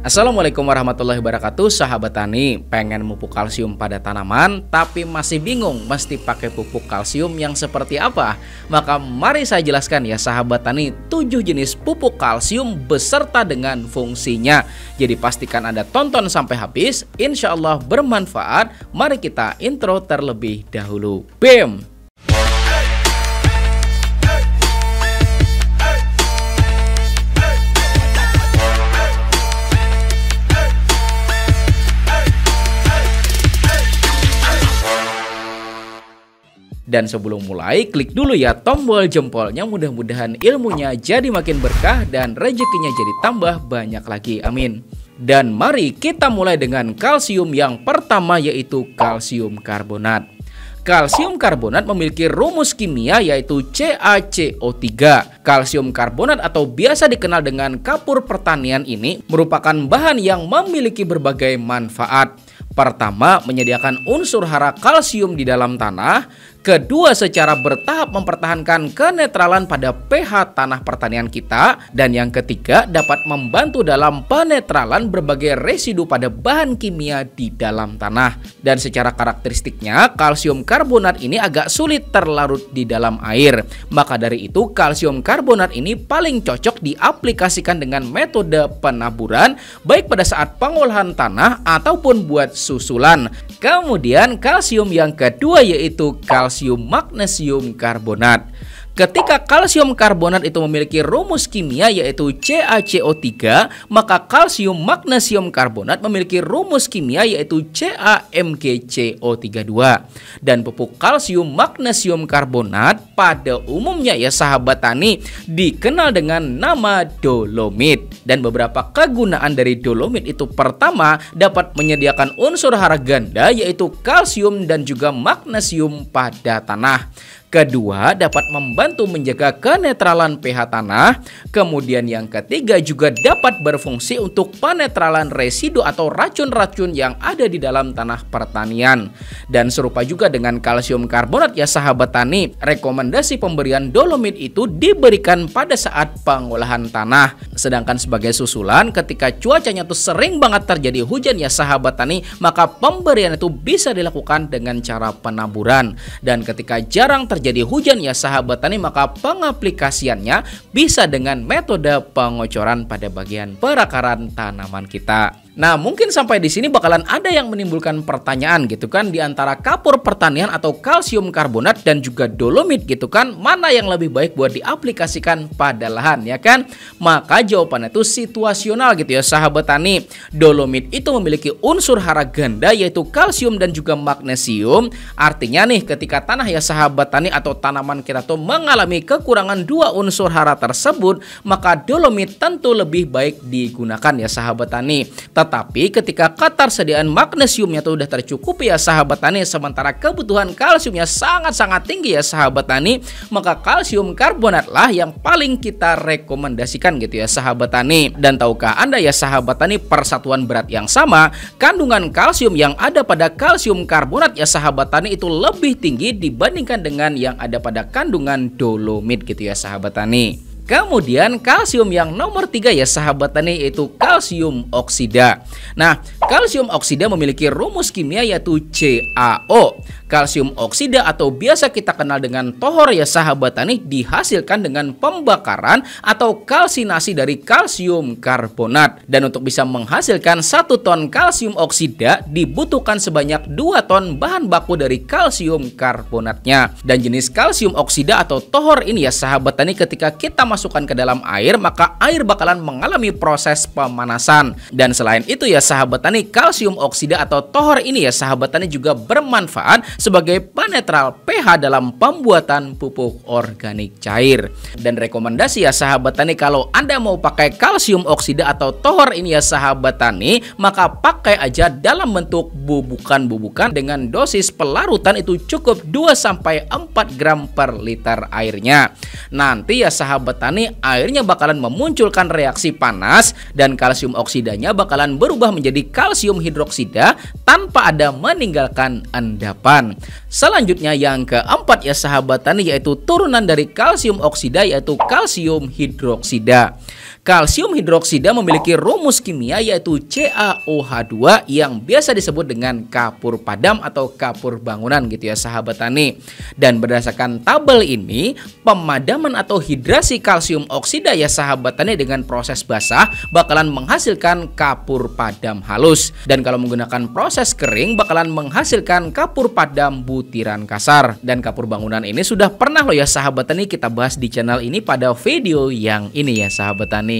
Assalamualaikum warahmatullahi wabarakatuh. Sahabat tani, pengen pupuk kalsium pada tanaman tapi masih bingung mesti pakai pupuk kalsium yang seperti apa? Maka mari saya jelaskan ya sahabat tani 7 jenis pupuk kalsium beserta dengan fungsinya. Jadi pastikan Anda tonton sampai habis, insya Allah bermanfaat. Mari kita intro terlebih dahulu. BEM. Dan sebelum mulai, klik dulu ya tombol jempolnya, mudah-mudahan ilmunya jadi makin berkah dan rezekinya jadi tambah banyak lagi, amin. Dan mari kita mulai dengan kalsium yang pertama, yaitu kalsium karbonat. Kalsium karbonat memiliki rumus kimia yaitu CaCO3. Kalsium karbonat atau biasa dikenal dengan kapur pertanian ini merupakan bahan yang memiliki berbagai manfaat. Pertama, menyediakan unsur hara kalsium di dalam tanah. Kedua, secara bertahap mempertahankan kenetralan pada pH tanah pertanian kita. Dan yang ketiga, dapat membantu dalam penetralan berbagai residu pada bahan kimia di dalam tanah. Dan secara karakteristiknya, kalsium karbonat ini agak sulit terlarut di dalam air. Maka dari itu, kalsium karbonat ini paling cocok diaplikasikan dengan metode penaburan, baik pada saat pengolahan tanah ataupun buat susulan. Kemudian kalsium yang kedua yaitu kalsium magnesium karbonat. Ketika kalsium karbonat itu memiliki rumus kimia yaitu CaCO3, maka kalsium magnesium karbonat memiliki rumus kimia yaitu CaMgCO32. Dan pupuk kalsium magnesium karbonat pada umumnya ya sahabat tani dikenal dengan nama dolomit. Dan beberapa kegunaan dari dolomit itu, pertama, dapat menyediakan unsur hara ganda yaitu kalsium dan juga magnesium pada tanah. Kedua, dapat membantu menjaga kenetralan pH tanah. Kemudian yang ketiga juga dapat berfungsi untuk penetralan residu atau racun-racun yang ada di dalam tanah pertanian. Dan serupa juga dengan kalsium karbonat ya sahabat tani, rekomendasi pemberian dolomit itu diberikan pada saat pengolahan tanah. Sedangkan sebagai susulan, ketika cuacanya tuh sering banget terjadi hujan ya sahabat tani, maka pemberian itu bisa dilakukan dengan cara penaburan. Dan ketika jarang terjadi hujan ya sahabat tani, maka pengaplikasiannya bisa dengan metode pengocoran pada bagian perakaran tanaman kita. Nah, mungkin sampai di sini bakalan ada yang menimbulkan pertanyaan gitu kan, di antara kapur pertanian atau kalsium karbonat dan juga dolomit gitu kan, mana yang lebih baik buat diaplikasikan pada lahan ya kan? Maka jawabannya itu situasional gitu ya sahabat tani. Dolomit itu memiliki unsur hara ganda yaitu kalsium dan juga magnesium. Artinya nih, ketika tanah ya sahabat tani atau tanaman kita tuh mengalami kekurangan dua unsur hara tersebut, maka dolomit tentu lebih baik digunakan ya sahabat tani. Tetapi ketika ketersediaan magnesiumnya tuh udah tercukupi ya sahabat tani, sementara kebutuhan kalsiumnya sangat-sangat tinggi ya sahabat tani, maka kalsium karbonat lah yang paling kita rekomendasikan gitu ya sahabat tani. Dan tahukah Anda ya sahabat tani, persatuan berat yang sama, kandungan kalsium yang ada pada kalsium karbonat ya sahabat tani itu lebih tinggi dibandingkan dengan yang ada pada kandungan dolomit gitu ya sahabat tani. Kemudian kalsium yang nomor 3 ya sahabat tani yaitu kalsium oksida. Nah, kalsium oksida memiliki rumus kimia yaitu CaO. Kalsium oksida atau biasa kita kenal dengan tohor ya sahabat tani dihasilkan dengan pembakaran atau kalsinasi dari kalsium karbonat. Dan untuk bisa menghasilkan 1 ton kalsium oksida dibutuhkan sebanyak 2 ton bahan baku dari kalsium karbonatnya. Dan jenis kalsium oksida atau tohor ini ya sahabat tani, ketika kita masukkan ke dalam air, maka air bakalan mengalami proses pemanasan. Dan selain itu ya sahabat tani, kalsium oksida atau tohor ini ya sahabat tani juga bermanfaat sebagai penetral pH dalam pembuatan pupuk organik cair. Dan rekomendasi ya sahabat tani, kalau Anda mau pakai kalsium oksida atau tohor ini ya sahabat tani, maka pakai aja dalam bentuk bubukan-bubukan dengan dosis pelarutan itu cukup 2-4 gram per liter airnya. Nanti ya sahabat tani, airnya bakalan memunculkan reaksi panas dan kalsium oksidanya bakalan berubah menjadi kalsium hidroksida tanpa ada meninggalkan endapan. Selanjutnya yang keempat ya sahabat tani, yaitu turunan dari kalsium oksida, yaitu kalsium hidroksida. Kalsium hidroksida memiliki rumus kimia yaitu CaOH2 yang biasa disebut dengan kapur padam atau kapur bangunan gitu ya sahabat tani. Dan berdasarkan tabel ini, pemadaman atau hidrasi kalsium oksida ya sahabat tani dengan proses basah bakalan menghasilkan kapur padam halus. Dan kalau menggunakan proses kering bakalan menghasilkan kapur padam butiran kasar. Dan kapur bangunan ini sudah pernah loh ya sahabat tani kita bahas di channel ini pada video yang ini ya sahabat tani.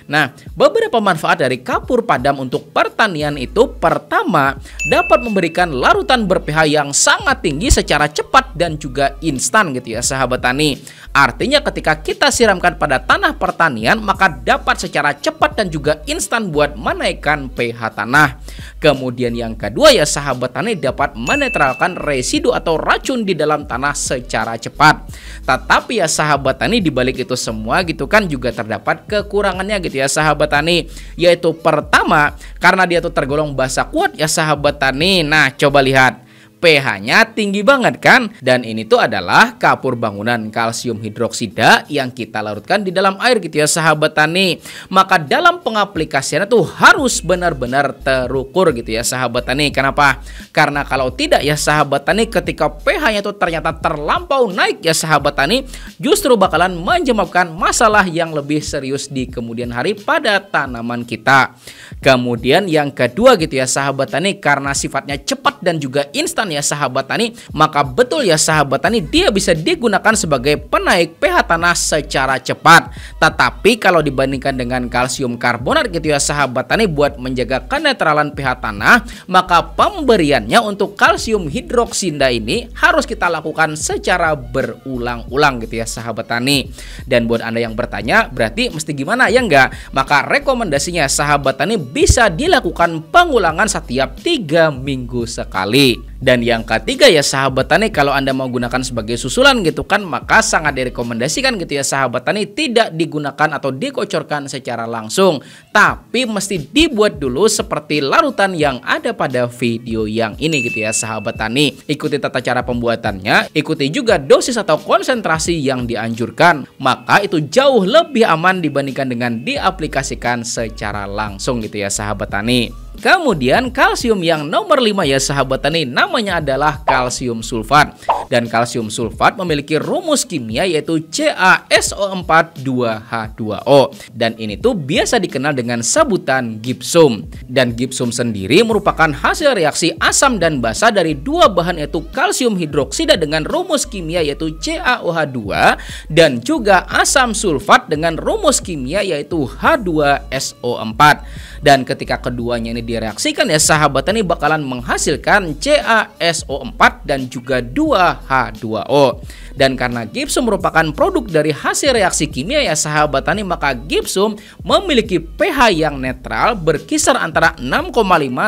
Nah, beberapa manfaat dari kapur padam untuk pertanian itu, pertama, dapat memberikan larutan ber-pH yang sangat tinggi secara cepat dan juga instan gitu ya sahabat tani. Artinya ketika kita siramkan pada tanah pertanian, maka dapat secara cepat dan juga instan buat menaikkan pH tanah. Kemudian yang kedua ya sahabat tani, dapat menetralkan residu atau racun di dalam tanah secara cepat. Tetapi ya sahabat tani, dibalik itu semua gitu kan juga terdapat kekurangannya gitu ya sahabat tani, yaitu pertama, karena dia tuh tergolong basah kuat ya sahabat tani. Nah, coba lihat pH-nya tinggi banget kan? Dan ini tuh adalah kapur bangunan kalsium hidroksida yang kita larutkan di dalam air gitu ya sahabat tani. Maka dalam pengaplikasiannya tuh harus benar-benar terukur gitu ya sahabat tani. Kenapa? Karena kalau tidak ya sahabat tani, ketika pH-nya tuh ternyata terlampau naik ya sahabat tani, justru bakalan menyebabkan masalah yang lebih serius di kemudian hari pada tanaman kita. Kemudian yang kedua gitu ya sahabat tani, karena sifatnya cepat dan juga instan ya sahabat tani, maka betul ya sahabat tani, dia bisa digunakan sebagai penaik pH tanah secara cepat. Tetapi kalau dibandingkan dengan kalsium karbonat gitu ya sahabat tani, buat menjaga kenetralan pH tanah, maka pemberiannya untuk kalsium hidroksida ini harus kita lakukan secara berulang-ulang gitu ya sahabat tani. Dan buat Anda yang bertanya, berarti mesti gimana ya enggak? Maka rekomendasinya sahabat tani bisa dilakukan pengulangan setiap 3 minggu sekali. Dan yang ketiga ya sahabat tani, kalau Anda mau gunakan sebagai susulan gitu kan, maka sangat direkomendasikan gitu ya sahabat tani, tidak digunakan atau dikocorkan secara langsung, tapi mesti dibuat dulu seperti larutan yang ada pada video yang ini gitu ya sahabat tani. Ikuti tata cara pembuatannya, ikuti juga dosis atau konsentrasi yang dianjurkan, maka itu jauh lebih aman dibandingkan dengan diaplikasikan secara langsung gitu ya sahabat tani. Kemudian kalsium yang nomor 5 ya sahabat tani, namanya adalah kalsium sulfat. Dan kalsium sulfat memiliki rumus kimia yaitu CaSO4 2H2O. Dan ini tuh biasa dikenal dengan sebutan gypsum. Dan gypsum sendiri merupakan hasil reaksi asam dan basa dari dua bahan, yaitu kalsium hidroksida dengan rumus kimia yaitu CaOH2 dan juga asam sulfat dengan rumus kimia yaitu H2SO4. Dan ketika keduanya ini direaksikan ya sahabat tani, bakalan menghasilkan CaSO4 dan juga 2H2O. Dan karena gypsum merupakan produk dari hasil reaksi kimia ya sahabat tani, maka gypsum memiliki pH yang netral berkisar antara 6,5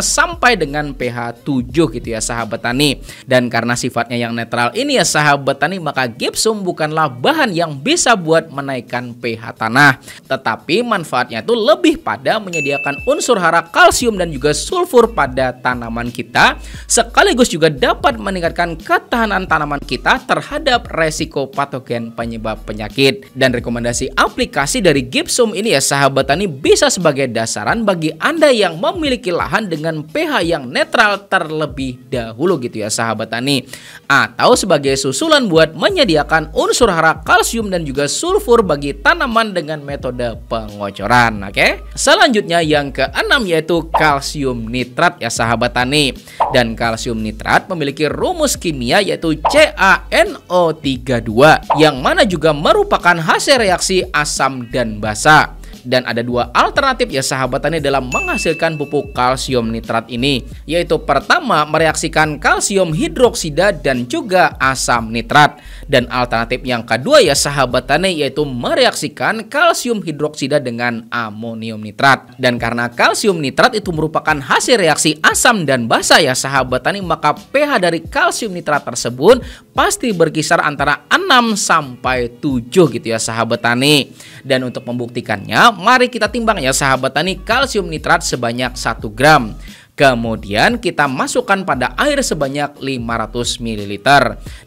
sampai dengan pH 7 gitu ya sahabat tani. Dan karena sifatnya yang netral ini ya sahabat tani, maka gypsum bukanlah bahan yang bisa buat menaikkan pH tanah, tetapi manfaatnya itu lebih pada menyediakan unsur hara kalsium dan juga sulfur pada tanaman kita, sekaligus juga dapat meningkatkan ketahanan tanaman kita terhadap resiko patogen penyebab penyakit. Dan rekomendasi aplikasi dari gypsum ini ya sahabat tani bisa sebagai dasaran bagi Anda yang memiliki lahan dengan pH yang netral terlebih dahulu gitu ya sahabat tani, atau sebagai susulan buat menyediakan unsur hara kalsium dan juga sulfur bagi tanaman dengan metode pengocoran. Oke. Selanjutnya yang keenam yaitu kalsium nitrat ya sahabat tani. Dan kalsium nitrat memiliki rumus kimia yaitu CaNO32 yang mana juga merupakan hasil reaksi asam dan basa. Dan ada dua alternatif ya sahabat tani dalam menghasilkan pupuk kalsium nitrat ini, yaitu pertama mereaksikan kalsium hidroksida dan juga asam nitrat. Dan alternatif yang kedua ya sahabat tani, yaitu mereaksikan kalsium hidroksida dengan amonium nitrat. Dan karena kalsium nitrat itu merupakan hasil reaksi asam dan basa ya sahabat tani, maka pH dari kalsium nitrat tersebut pasti berkisar antara 6 sampai 7 gitu ya sahabat tani. Dan untuk membuktikannya, mari kita timbang ya sahabat tani kalsium nitrat sebanyak 1 gram. Kemudian kita masukkan pada air sebanyak 500 ml.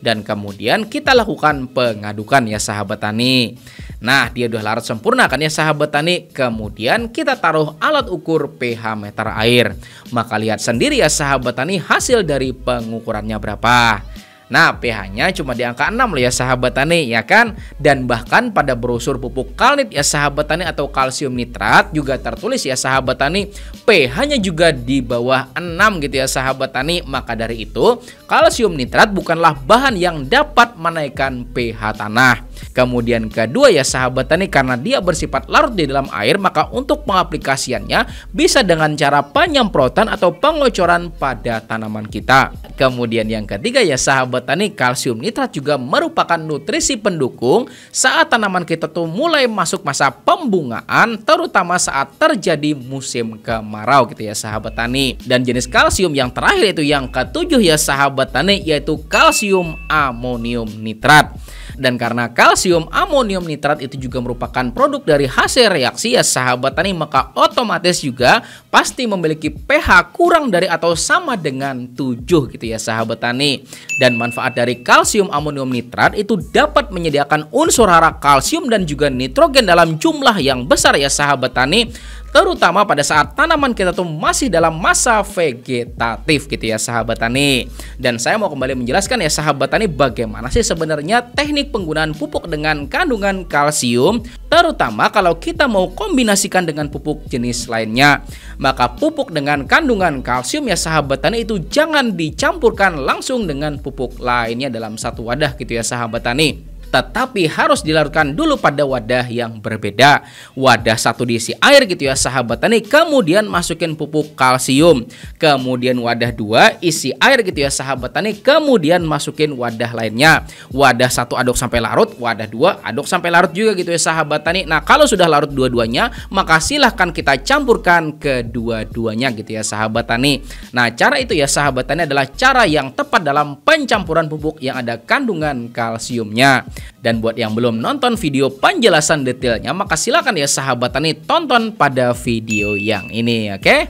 Dan kemudian kita lakukan pengadukan ya sahabat tani. Nah, dia udah larut sempurna kan ya sahabat tani. Kemudian kita taruh alat ukur pH meter air. Maka lihat sendiri ya sahabat tani hasil dari pengukurannya berapa. Nah, pH-nya cuma di angka 6 loh ya sahabat tani, ya kan? Dan bahkan pada brosur pupuk Kalnit ya sahabat tani atau kalsium nitrat juga tertulis ya sahabat tani, pH-nya juga di bawah 6 gitu ya sahabat tani. Maka dari itu, kalsium nitrat bukanlah bahan yang dapat menaikkan pH tanah. Kemudian kedua ya sahabat tani, karena dia bersifat larut di dalam air, maka untuk pengaplikasiannya bisa dengan cara penyemprotan atau pengocoran pada tanaman kita. Kemudian yang ketiga ya sahabat tani, kalsium nitrat juga merupakan nutrisi pendukung saat tanaman kita tuh mulai masuk masa pembungaan, terutama saat terjadi musim kemarau gitu ya sahabat tani. Dan jenis kalsium yang terakhir itu yang ketujuh ya sahabat tani, yaitu kalsium amonium nitrat. Dan karena kalsium amonium nitrat itu juga merupakan produk dari hasil reaksi ya sahabat tani, maka otomatis juga pasti memiliki pH kurang dari atau sama dengan 7 gitu ya sahabat tani. Dan manfaat dari kalsium amonium nitrat itu dapat menyediakan unsur hara kalsium dan juga nitrogen dalam jumlah yang besar ya sahabat tani, terutama pada saat tanaman kita tuh masih dalam masa vegetatif gitu ya sahabat tani. Dan saya mau kembali menjelaskan ya sahabat tani, bagaimana sih sebenarnya teknik penggunaan pupuk dengan kandungan kalsium, terutama kalau kita mau kombinasikan dengan pupuk jenis lainnya. Maka pupuk dengan kandungan kalsium ya sahabat tani itu jangan dicampurkan langsung dengan pupuk lainnya dalam satu wadah gitu ya sahabat tani, tetapi harus dilarutkan dulu pada wadah yang berbeda. Wadah satu diisi air gitu ya sahabat tani, kemudian masukin pupuk kalsium. Kemudian wadah 2 isi air gitu ya sahabat tani, kemudian masukin wadah lainnya. Wadah 1 aduk sampai larut, wadah 2 aduk sampai larut juga gitu ya sahabat tani. Nah, kalau sudah larut dua-duanya, maka silahkan kita campurkan kedua-duanya gitu ya sahabat tani. Nah, cara itu ya sahabat tani adalah cara yang tepat dalam pencampuran pupuk yang ada kandungan kalsiumnya. Dan buat yang belum nonton video penjelasan detailnya, maka silakan ya sahabat tani tonton pada video yang ini, oke?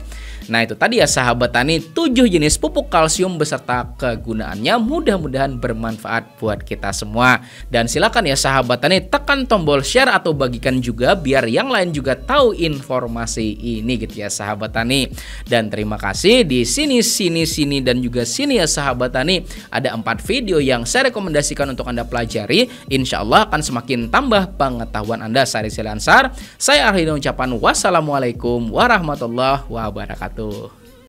Nah, itu tadi ya sahabat tani 7 jenis pupuk kalsium beserta kegunaannya, mudah-mudahan bermanfaat buat kita semua. Dan silakan ya sahabat tani tekan tombol share atau bagikan juga biar yang lain juga tahu informasi ini gitu ya sahabat tani. Dan terima kasih di sini dan juga sini ya sahabat tani, ada 4 video yang saya rekomendasikan untuk Anda pelajari. Insya Allah akan semakin tambah pengetahuan Anda. Saya Rizky Ansar, saya akhiri ucapan wassalamualaikum warahmatullahi wabarakatuh.